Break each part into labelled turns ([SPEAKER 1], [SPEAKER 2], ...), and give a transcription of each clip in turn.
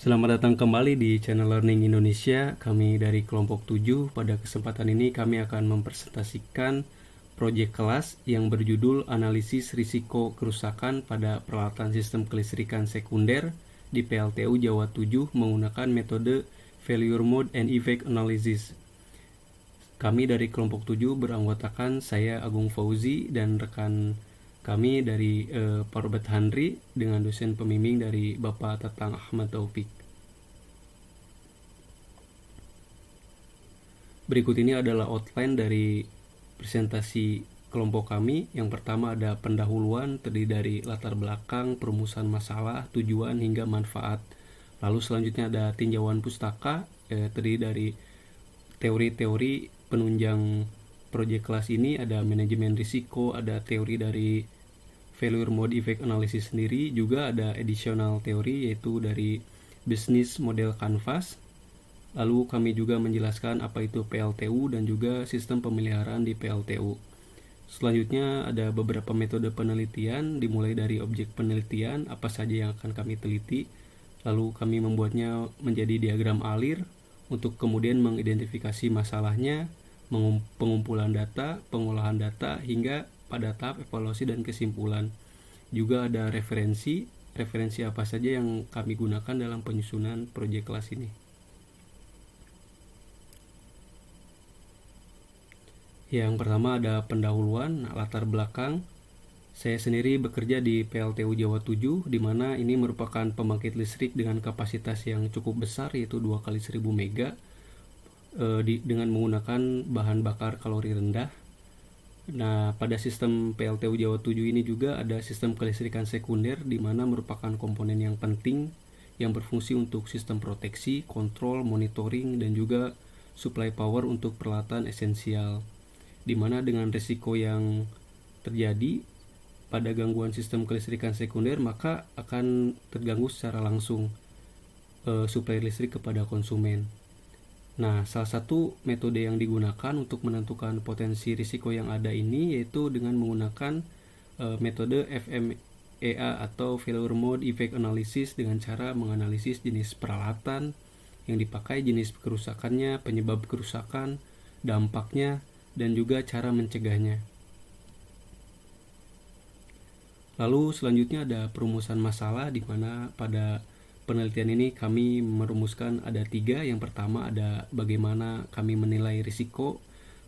[SPEAKER 1] Selamat datang kembali di channel Learning Indonesia. Kami dari kelompok 7. Pada kesempatan ini kami akan mempresentasikan proyek kelas yang berjudul Analisis Risiko Kerusakan pada Peralatan Sistem Kelistrikan Sekunder di PLTU Jawa 7 menggunakan metode Failure Mode and Effect Analysis. Kami dari kelompok 7 beranggotakan saya Agung Fauzi dan rekan kami dari Pak Robert Handri dengan dosen pembimbing dari Bapak Tatang Ahmad Taufik. Berikut ini adalah outline dari presentasi kelompok kami. Yang pertama ada pendahuluan, terdiri dari latar belakang, perumusan masalah, tujuan hingga manfaat. Lalu selanjutnya ada tinjauan pustaka, terdiri dari teori-teori penunjang proyek kelas ini, ada manajemen risiko, ada teori dari Failure Mode Effect Analysis sendiri, juga ada additional teori yaitu dari Business Model Canvas. Lalu kami juga menjelaskan apa itu PLTU dan juga sistem pemeliharaan di PLTU. Selanjutnya ada beberapa metode penelitian, dimulai dari objek penelitian, apa saja yang akan kami teliti. Lalu kami membuatnya menjadi diagram alir untuk kemudian mengidentifikasi masalahnya, pengumpulan data, pengolahan data, hingga pada tahap evaluasi dan kesimpulan. Juga ada referensi apa saja yang kami gunakan dalam penyusunan proyek kelas ini. Yang pertama ada pendahuluan, latar belakang. Saya sendiri bekerja di PLTU Jawa 7, di mana ini merupakan pembangkit listrik dengan kapasitas yang cukup besar, yaitu 2 kali 1000 mega, dengan menggunakan bahan bakar kalori rendah. Nah, pada sistem PLTU Jawa 7 ini juga ada sistem kelistrikan sekunder, di mana merupakan komponen yang penting yang berfungsi untuk sistem proteksi, kontrol, monitoring, dan juga supply power untuk peralatan esensial, di mana dengan risiko yang terjadi pada gangguan sistem kelistrikan sekunder, maka akan terganggu secara langsung suplai listrik kepada konsumen. Nah, salah satu metode yang digunakan untuk menentukan potensi risiko yang ada ini yaitu dengan menggunakan metode FMEA atau Failure Mode Effect Analysis, dengan cara menganalisis jenis peralatan yang dipakai, jenis kerusakannya, penyebab kerusakan, dampaknya, dan juga cara mencegahnya. Lalu selanjutnya ada perumusan masalah, di mana pada penelitian ini kami merumuskan ada 3. Yang pertama ada bagaimana kami menilai risiko,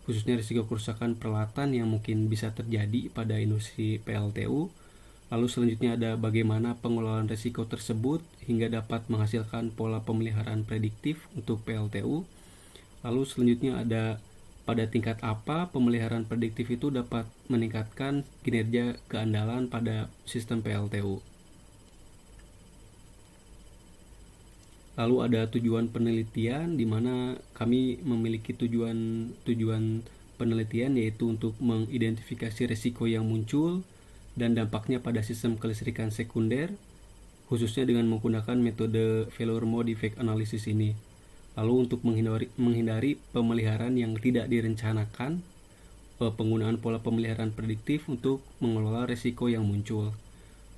[SPEAKER 1] khususnya risiko kerusakan peralatan yang mungkin bisa terjadi pada industri PLTU. Lalu selanjutnya ada bagaimana pengelolaan risiko tersebut hingga dapat menghasilkan pola pemeliharaan prediktif untuk PLTU. Lalu selanjutnya ada pada tingkat apa pemeliharaan prediktif itu dapat meningkatkan kinerja keandalan pada sistem PLTU. Lalu ada tujuan penelitian, di mana kami memiliki tujuan penelitian yaitu untuk mengidentifikasi risiko yang muncul dan dampaknya pada sistem kelistrikan sekunder, khususnya dengan menggunakan metode Failure Mode Effect Analysis ini. Lalu untuk menghindari pemeliharaan yang tidak direncanakan, penggunaan pola pemeliharaan prediktif untuk mengelola risiko yang muncul.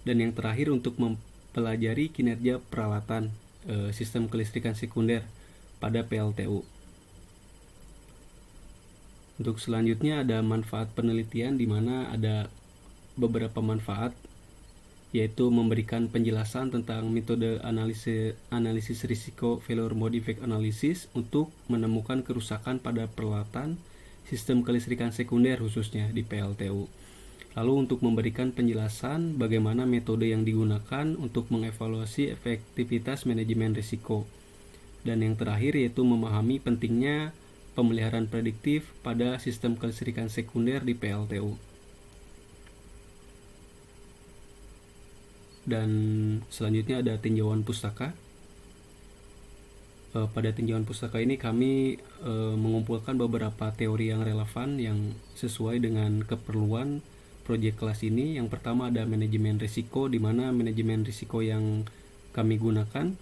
[SPEAKER 1] Dan yang terakhir untuk mempelajari kinerja peralatan sistem kelistrikan sekunder pada PLTU. Untuk selanjutnya ada manfaat penelitian, di mana ada beberapa manfaat, yaitu memberikan penjelasan tentang metode analisis risiko Failure Mode Effect Analysis untuk menemukan kerusakan pada peralatan sistem kelistrikan sekunder khususnya di PLTU. Lalu untuk memberikan penjelasan bagaimana metode yang digunakan untuk mengevaluasi efektivitas manajemen risiko. Dan yang terakhir yaitu memahami pentingnya pemeliharaan prediktif pada sistem kelistrikan sekunder di PLTU. Dan selanjutnya ada tinjauan pustaka. Pada tinjauan pustaka ini kami mengumpulkan beberapa teori yang relevan yang sesuai dengan keperluan proyek kelas ini. Yang pertama ada manajemen risiko, di mana manajemen risiko yang kami gunakan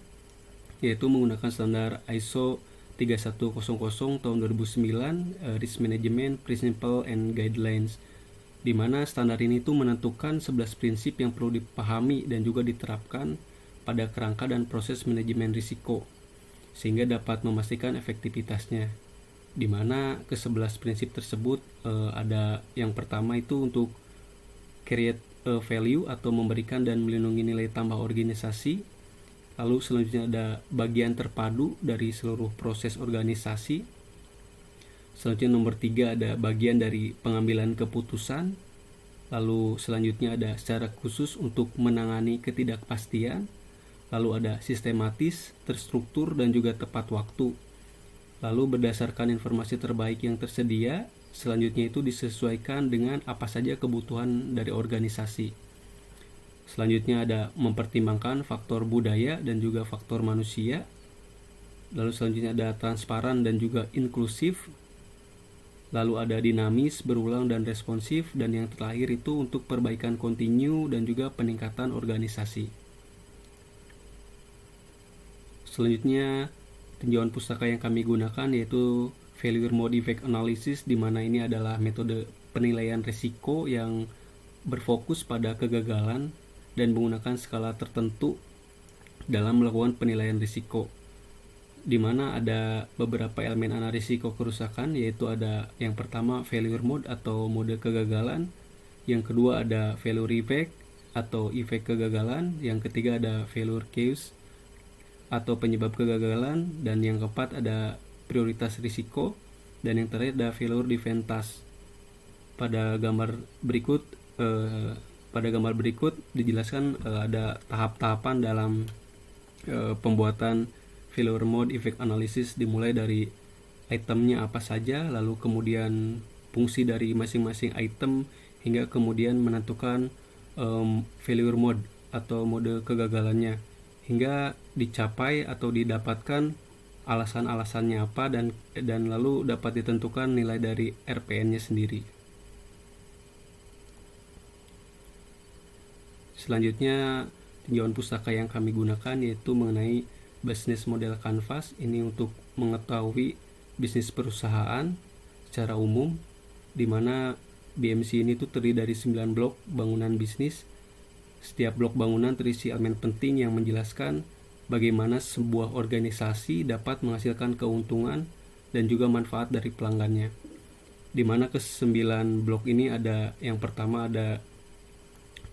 [SPEAKER 1] yaitu menggunakan standar ISO 3100 tahun 2009 Risk Management Principle and Guidelines, di mana standar ini tuh menentukan 11 prinsip yang perlu dipahami dan juga diterapkan pada kerangka dan proses manajemen risiko, sehingga dapat memastikan efektivitasnya. Di mana ke-11 prinsip tersebut ada yang pertama itu untuk create value atau memberikan dan melindungi nilai tambah organisasi. Lalu selanjutnya ada bagian terpadu dari seluruh proses organisasi. Selanjutnya nomor 3 ada bagian dari pengambilan keputusan. Lalu selanjutnya ada secara khusus untuk menangani ketidakpastian. Lalu ada sistematis, terstruktur, dan juga tepat waktu. Lalu berdasarkan informasi terbaik yang tersedia, selanjutnya itu disesuaikan dengan apa saja kebutuhan dari organisasi. Selanjutnya ada mempertimbangkan faktor budaya dan juga faktor manusia. Lalu selanjutnya ada transparan dan juga inklusif. Lalu ada dinamis, berulang, dan responsif. Dan yang terakhir itu untuk perbaikan kontinu dan juga peningkatan organisasi. Selanjutnya tinjauan pustaka yang kami gunakan yaitu Failure Mode Effect Analysis, di mana ini adalah metode penilaian risiko yang berfokus pada kegagalan dan menggunakan skala tertentu dalam melakukan penilaian risiko, di mana ada beberapa elemen analisis risiko kerusakan, yaitu ada yang pertama failure mode atau mode kegagalan, yang kedua ada failure effect atau efek kegagalan, yang ketiga ada failure cause atau penyebab kegagalan, dan yang keempat ada prioritas risiko, dan yang terakhir ada failure defense task. Pada gambar berikut dijelaskan ada tahap-tahapan dalam pembuatan failure mode effect analysis, dimulai dari itemnya apa saja, lalu kemudian fungsi dari masing-masing item, hingga kemudian menentukan failure mode atau mode kegagalannya, hingga dicapai atau didapatkan alasan-alasannya apa, dan lalu dapat ditentukan nilai dari RPN-nya sendiri. Selanjutnya tinjauan pustaka yang kami gunakan yaitu mengenai business model canvas. Ini untuk mengetahui bisnis perusahaan secara umum, di mana BMC ini tuh terdiri dari 9 blok bangunan bisnis. Setiap blok bangunan terisi elemen penting yang menjelaskan bagaimana sebuah organisasi dapat menghasilkan keuntungan dan juga manfaat dari pelanggannya. Di mana ke-9 blok ini ada yang pertama ada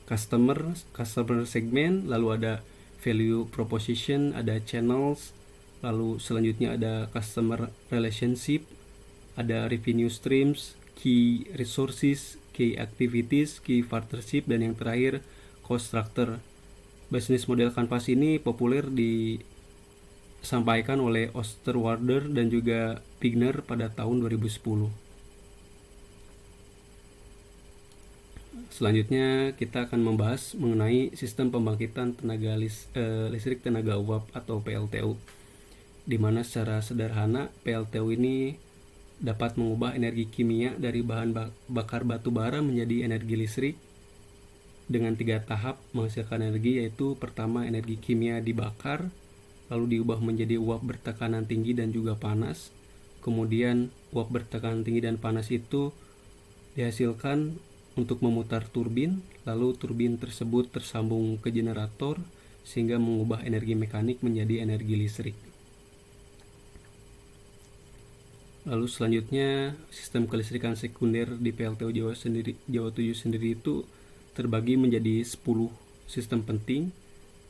[SPEAKER 1] customer segment, lalu ada value proposition, ada channels, lalu selanjutnya ada customer relationship, ada revenue streams, key resources, key activities, key partnership, dan yang terakhir cost structure. Business model canvas ini populer disampaikan oleh Osterwalder dan juga Pigner pada tahun 2010. Selanjutnya kita akan membahas mengenai sistem pembangkitan tenaga listrik tenaga uap atau PLTU, di mana secara sederhana PLTU ini dapat mengubah energi kimia dari bahan bakar batu bara menjadi energi listrik dengan 3 tahap menghasilkan energi, yaitu pertama energi kimia dibakar, lalu diubah menjadi uap bertekanan tinggi dan juga panas. Kemudian uap bertekanan tinggi dan panas itu dihasilkan untuk memutar turbin, lalu turbin tersebut tersambung ke generator sehingga mengubah energi mekanik menjadi energi listrik. Lalu selanjutnya sistem kelistrikan sekunder di PLTU Jawa 7 sendiri itu terbagi menjadi 10 sistem penting.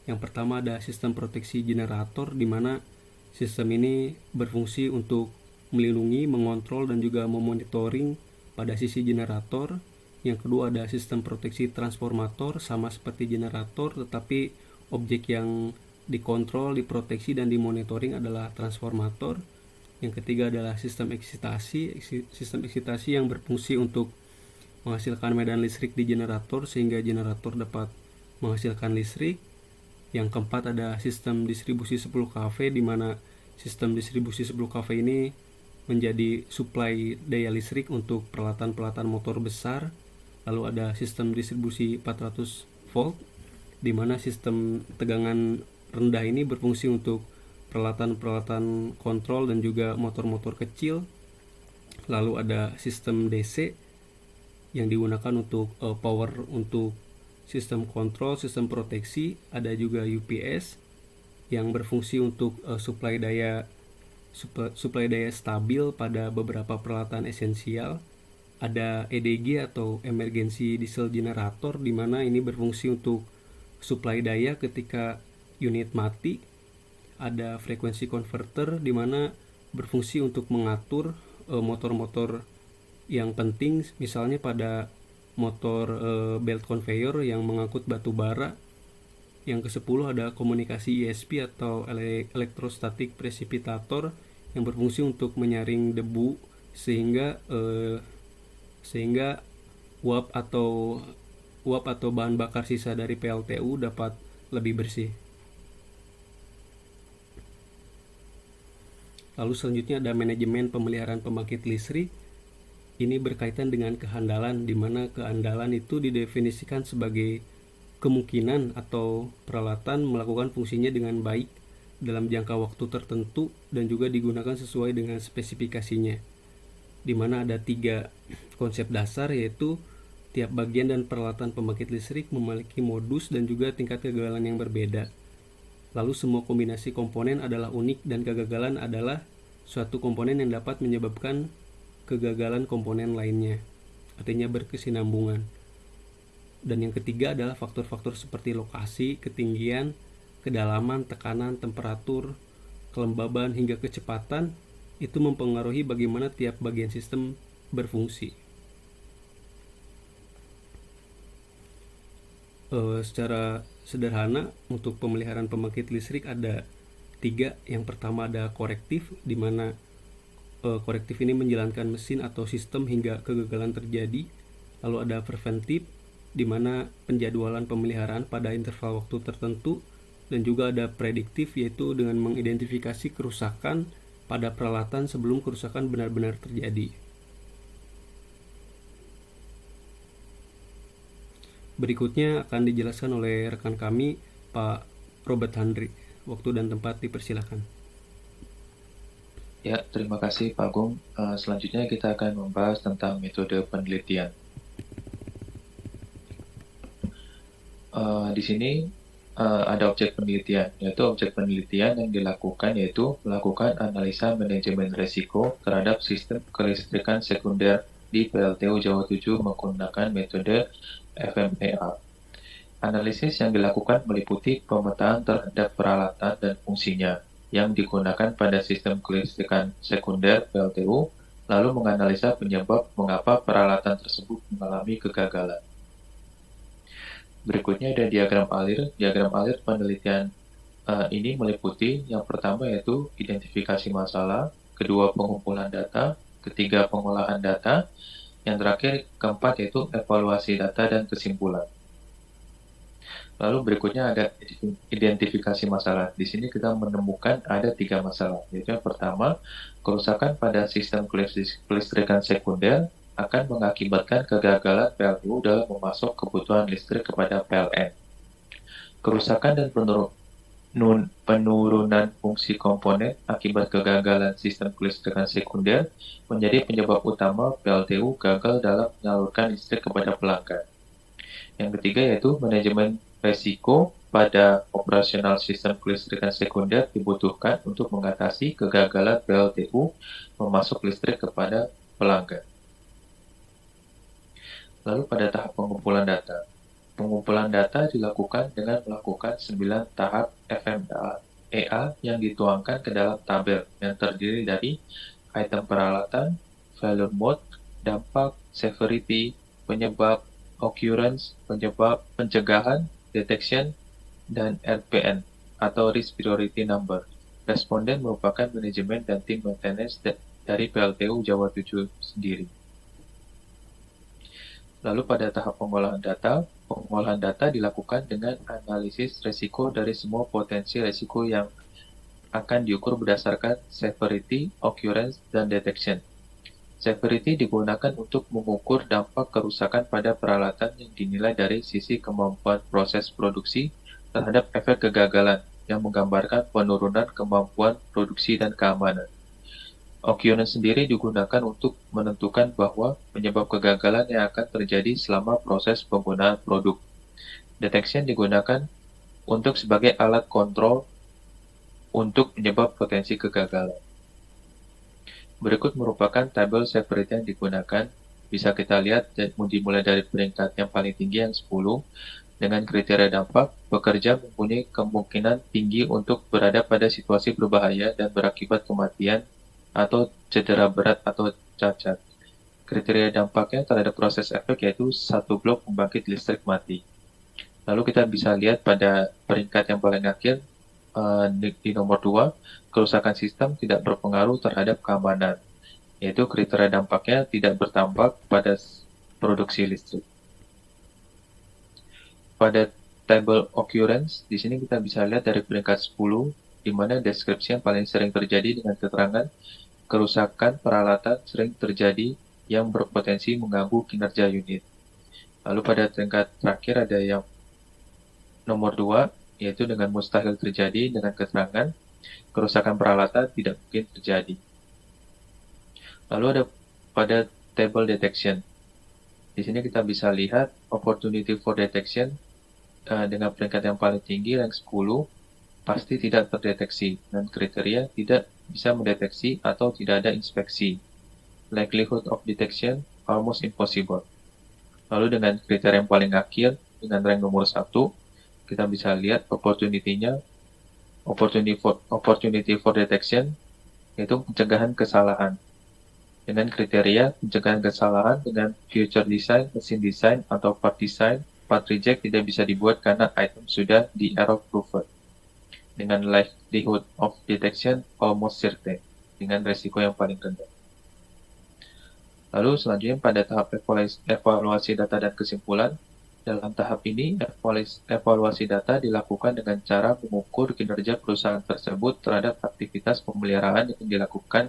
[SPEAKER 1] Yang pertama ada sistem proteksi generator, di mana sistem ini berfungsi untuk melindungi, mengontrol, dan juga memonitoring pada sisi generator. Yang kedua ada sistem proteksi transformator, sama seperti generator, tetapi objek yang dikontrol, diproteksi, dan dimonitoring adalah transformator. Yang ketiga adalah sistem eksitasi yang berfungsi untuk menghasilkan medan listrik di generator sehingga generator dapat menghasilkan listrik. Yang keempat ada sistem distribusi 10 kV, di mana sistem distribusi 10 kV ini menjadi suplai daya listrik untuk peralatan-peralatan motor besar. Lalu ada sistem distribusi 400 volt, di mana sistem tegangan rendah ini berfungsi untuk peralatan-peralatan kontrol dan juga motor-motor kecil. Lalu ada sistem DC yang digunakan untuk power untuk sistem kontrol, sistem proteksi, ada juga UPS yang berfungsi untuk suplai daya stabil pada beberapa peralatan esensial. Ada EDG atau emergency diesel generator, di mana ini berfungsi untuk suplai daya ketika unit mati. Ada frekuensi converter, di mana berfungsi untuk mengatur motor-motor yang penting, misalnya pada motor belt conveyor yang mengangkut batu bara. Yang ke-10 ada komunikasi ESP atau electrostatic precipitator yang berfungsi untuk menyaring debu sehingga uap atau bahan bakar sisa dari PLTU dapat lebih bersih. Lalu selanjutnya ada manajemen pemeliharaan pembangkit listrik. Ini berkaitan dengan kehandalan, di mana kehandalan itu didefinisikan sebagai kemungkinan atau peralatan melakukan fungsinya dengan baik dalam jangka waktu tertentu dan juga digunakan sesuai dengan spesifikasinya, di mana ada 3 konsep dasar, yaitu tiap bagian dan peralatan pembangkit listrik memiliki modus dan juga tingkat kegagalan yang berbeda. Lalu semua kombinasi komponen adalah unik dan kegagalan adalah suatu komponen yang dapat menyebabkan kegagalan komponen lainnya, artinya berkesinambungan. Dan yang ketiga adalah faktor-faktor seperti lokasi, ketinggian, kedalaman, tekanan, temperatur, kelembaban, hingga kecepatan itu mempengaruhi bagaimana tiap bagian sistem berfungsi. Secara sederhana untuk pemeliharaan pembangkit listrik ada 3. Yang pertama ada korektif, di mana korektif ini menjalankan mesin atau sistem hingga kegagalan terjadi. Lalu ada preventif, di mana penjadwalan pemeliharaan pada interval waktu tertentu. Dan juga ada prediktif, yaitu dengan mengidentifikasi kerusakan pada peralatan sebelum kerusakan benar-benar terjadi. Berikutnya akan dijelaskan oleh rekan kami, Pak Robert Handri. Waktu dan tempat dipersilakan.
[SPEAKER 2] Ya, terima kasih Pak Agung. Selanjutnya kita akan membahas tentang metode penelitian. Di sini ada objek penelitian, yaitu objek penelitian yang dilakukan yaitu melakukan analisa manajemen risiko terhadap sistem kelistrikan sekunder di PLTU Jawa 7 menggunakan metode FMEA. Analisis yang dilakukan meliputi pemetaan terhadap peralatan dan fungsinya yang digunakan pada sistem kelistrikan sekunder PLTU, lalu menganalisa penyebab mengapa peralatan tersebut mengalami kegagalan. Berikutnya ada diagram alir. Diagram alir penelitian ini meliputi yang pertama yaitu identifikasi masalah, kedua pengumpulan data, ketiga pengolahan data, yang terakhir keempat yaitu evaluasi data dan kesimpulan. Lalu berikutnya ada identifikasi masalah. Di sini kita menemukan ada 3 masalah, yaitu yang pertama, kerusakan pada sistem kelistrikan sekunder akan mengakibatkan kegagalan PLTU dalam memasok kebutuhan listrik kepada PLN. Kerusakan dan penurunan fungsi komponen akibat kegagalan sistem kelistrikan sekunder menjadi penyebab utama PLTU gagal dalam menyalurkan listrik kepada pelanggan. Yang ketiga yaitu manajemen resiko pada operasional sistem kelistrikan sekunder dibutuhkan untuk mengatasi kegagalan PLTU memasok listrik kepada pelanggan. Lalu pada tahap pengumpulan data. Pengumpulan data dilakukan dengan melakukan 9 tahap FMEA yang dituangkan ke dalam tabel yang terdiri dari item peralatan, failure mode, dampak, severity, penyebab, occurrence, penyebab, pencegahan, detection, dan RPN atau risk priority number. Responden merupakan manajemen dan tim maintenance dari PLTU Jawa 7 sendiri. Lalu pada tahap pengolahan data dilakukan dengan analisis resiko dari semua potensi resiko yang akan diukur berdasarkan severity, occurrence, dan detection. Severity digunakan untuk mengukur dampak kerusakan pada peralatan yang dinilai dari sisi kemampuan proses produksi terhadap efek kegagalan yang menggambarkan penurunan kemampuan produksi dan keamanan. Occurrence sendiri digunakan untuk menentukan bahwa penyebab kegagalan yang akan terjadi selama proses penggunaan produk. Detection digunakan untuk sebagai alat kontrol untuk penyebab potensi kegagalan. Berikut merupakan tabel severity yang digunakan. Bisa kita lihat dimulai dari peringkat yang paling tinggi yang 10. Dengan kriteria dampak, pekerja mempunyai kemungkinan tinggi untuk berada pada situasi berbahaya dan berakibat kematian atau cedera berat atau cacat. Kriteria dampaknya terhadap proses efek yaitu satu blok pembangkit listrik mati. Lalu kita bisa lihat pada peringkat yang paling akhir, di nomor 2, kerusakan sistem tidak berpengaruh terhadap keamanan, yaitu kriteria dampaknya tidak berdampak pada produksi listrik. Pada table occurrence, di sini kita bisa lihat dari peringkat 10, di mana deskripsi yang paling sering terjadi dengan keterangan kerusakan peralatan sering terjadi yang berpotensi mengganggu kinerja unit. Lalu pada tingkat terakhir ada yang nomor 2, yaitu dengan mustahil terjadi dengan keterangan kerusakan peralatan tidak mungkin terjadi. Lalu ada pada table detection. Di sini kita bisa lihat opportunity for detection dengan peringkat yang paling tinggi, rank 10, pasti tidak terdeteksi, dan kriteria tidak bisa mendeteksi atau tidak ada inspeksi. Likelihood of detection almost impossible. Lalu dengan kriteria yang paling akhir, dengan rank nomor 1, kita bisa lihat opportunity for detection, yaitu pencegahan kesalahan. Dengan kriteria pencegahan kesalahan dengan future design, machine design, atau part design, part reject tidak bisa dibuat karena item sudah di error proofed. Dengan likelihood of detection almost certain, dengan resiko yang paling rendah. Lalu selanjutnya pada tahap evaluasi data dan kesimpulan. Dalam tahap ini, evaluasi data dilakukan dengan cara mengukur kinerja perusahaan tersebut terhadap aktivitas pemeliharaan yang dilakukan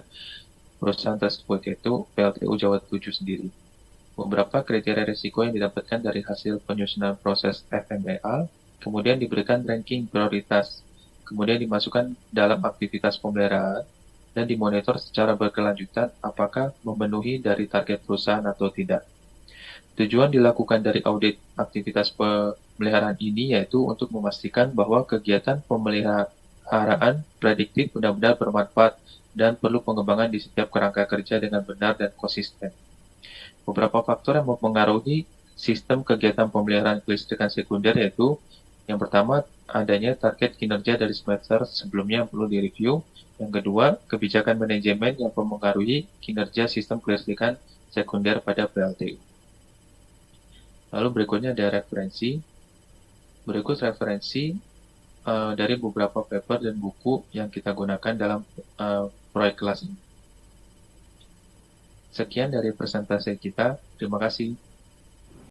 [SPEAKER 2] perusahaan tersebut, yaitu PLTU Jawa 7 sendiri. Beberapa kriteria risiko yang didapatkan dari hasil penyusunan proses FMEA, kemudian diberikan ranking prioritas, kemudian dimasukkan dalam aktivitas pemeliharaan, dan dimonitor secara berkelanjutan apakah memenuhi dari target perusahaan atau tidak. Tujuan dilakukan dari audit aktivitas pemeliharaan ini yaitu untuk memastikan bahwa kegiatan pemeliharaan prediktif benar-benar bermanfaat dan perlu pengembangan di setiap kerangka kerja dengan benar dan konsisten. Beberapa faktor yang mempengaruhi sistem kegiatan pemeliharaan kelistrikan sekunder yaitu yang pertama, adanya target kinerja dari semester sebelumnya yang perlu direview. Yang kedua, kebijakan manajemen yang mempengaruhi kinerja sistem kelistrikan sekunder pada PLTU. Lalu berikutnya ada referensi. Berikut referensi dari beberapa paper dan buku yang kita gunakan dalam proyek kelas ini. Sekian dari presentasi kita. Terima kasih.